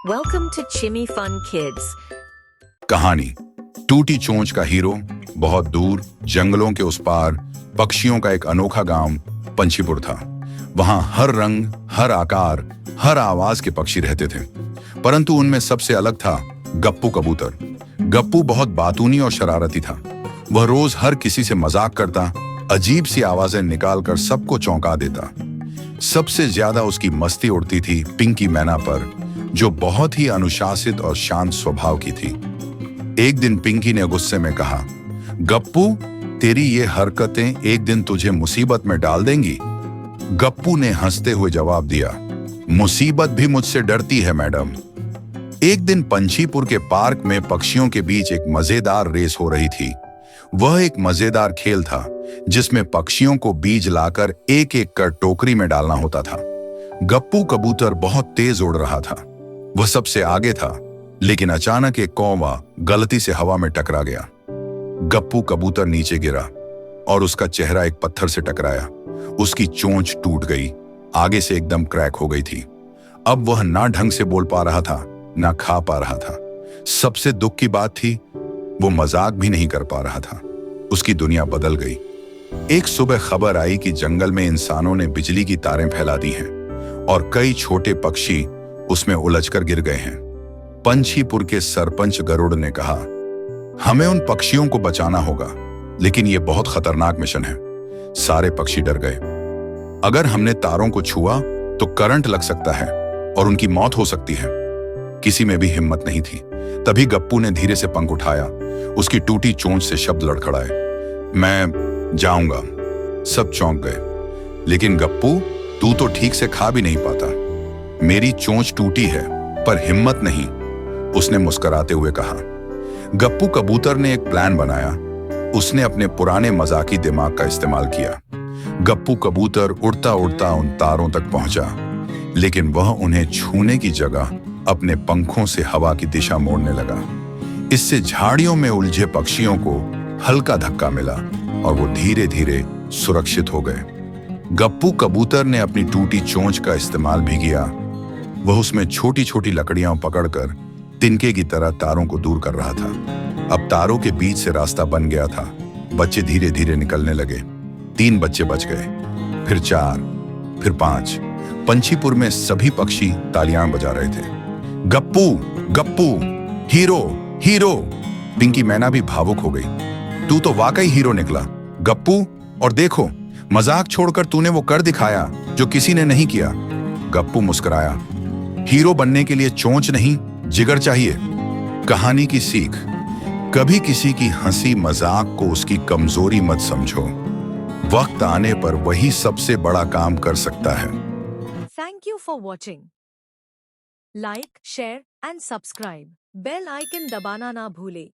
Welcome to Chimmy Fun Kids. कहानी टूटी चोंच का हीरो। बहुत दूर जंगलों के उस पार पक्षियों का एक अनोखा गांव पंछीपुर था। वहां हर रंग, हर आकार, हर आवाज के पक्षी रहते थे, परंतु उनमें सबसे अलग था गप्पू कबूतर। गप्पू बहुत बातूनी और शरारती था। वह रोज हर किसी से मजाक करता, अजीब सी आवाजें निकालकर सबको चौंका देता। सबसे ज्यादा उसकी मस्ती उड़ती थी पिंकी मैना पर, जो बहुत ही अनुशासित और शांत स्वभाव की थी। एक दिन पिंकी ने गुस्से में कहा, गप्पू, तेरी ये हरकतें एक दिन तुझे मुसीबत में डाल देंगी। गप्पू ने हंसते हुए जवाब दिया, मुसीबत भी मुझसे डरती है मैडम। एक दिन पंछीपुर के पार्क में पक्षियों के बीच एक मजेदार रेस हो रही थी। वह एक मजेदार खेल था जिसमें पक्षियों को बीज लाकर एक एक कर टोकरी में डालना होता था। गप्पू कबूतर बहुत तेज उड़ रहा था। वह सबसे आगे था, लेकिन अचानक एक कौवा गलती से हवा में टकरा गया। गप्पू कबूतर नीचे गिरा और उसका चेहरा एक पत्थर से टकराया। उसकी चोंच टूट गई, आगे से एकदम क्रैक हो गई थी। अब वह ना ढंग से बोल पा रहा था, ना खा पा रहा था। सबसे दुख की बात थी, वो मजाक भी नहीं कर पा रहा था। उसकी दुनिया बदल गई। एक सुबह खबर आई कि जंगल में इंसानों ने बिजली की तारें फैला दी हैं और कई छोटे पक्षी उसमें उलझकर गिर गए हैं। पंछीपुर के सरपंच गरुड़ ने कहा, हमें उन पक्षियों को बचाना होगा, लेकिन यह बहुत खतरनाक मिशन है। सारे पक्षी डर गए। अगर हमने तारों को छुआ तो करंट लग सकता है और उनकी मौत हो सकती है। किसी में भी हिम्मत नहीं थी। तभी गप्पू ने धीरे से पंख उठाया। उसकी टूटी चोंच से शब्द लड़खड़ाए, मैं जाऊंगा। सब चौंक गए। लेकिन गप्पू, तू तो ठीक से खा भी नहीं पाता। मेरी चोंच टूटी है पर हिम्मत नहीं, उसने मुस्कुराते हुए कहा। गप्पू कबूतर ने एक प्लान बनाया। उसने अपने पुराने मजाकी दिमाग का इस्तेमाल किया। गप्पू कबूतर उड़ता उड़ता उन तारों तक पहुंचा, लेकिन वह उन्हें छूने की जगह अपने पंखों से हवा की दिशा मोड़ने लगा। इससे झाड़ियों में उलझे पक्षियों को हल्का धक्का मिला और वो धीरे धीरे सुरक्षित हो गए। गप्पू कबूतर ने अपनी टूटी चोंच का इस्तेमाल भी किया। वह उसमें छोटी छोटी लकड़ियां पकड़कर तिनके की तरह तारों को दूर कर रहा था। अब तारों के बीच से रास्ता बन गया था। बच्चे धीरे धीरे निकलने लगे। 3 बच्चे बच गए, फिर 4, फिर 5। पंछीपुर में सभी पक्षी तालियां बजा रहे थे। Gappu, Gappu, hero, hero. पिंकी मैना भी भावुक हो गई। तू तो वाकई हीरो निकला गप्पू, और देखो, मजाक छोड़कर तूने वो कर दिखाया जो किसी ने नहीं किया। गप्पू मुस्कुराया। हीरो बनने के लिए चोंच नहीं, जिगर चाहिए। कहानी की सीख, कभी किसी की हंसी मजाक को उसकी कमजोरी मत समझो। वक्त आने पर वही सबसे बड़ा काम कर सकता है। Thank you for watching. Like, share and subscribe. Bell icon दबाना ना भूले।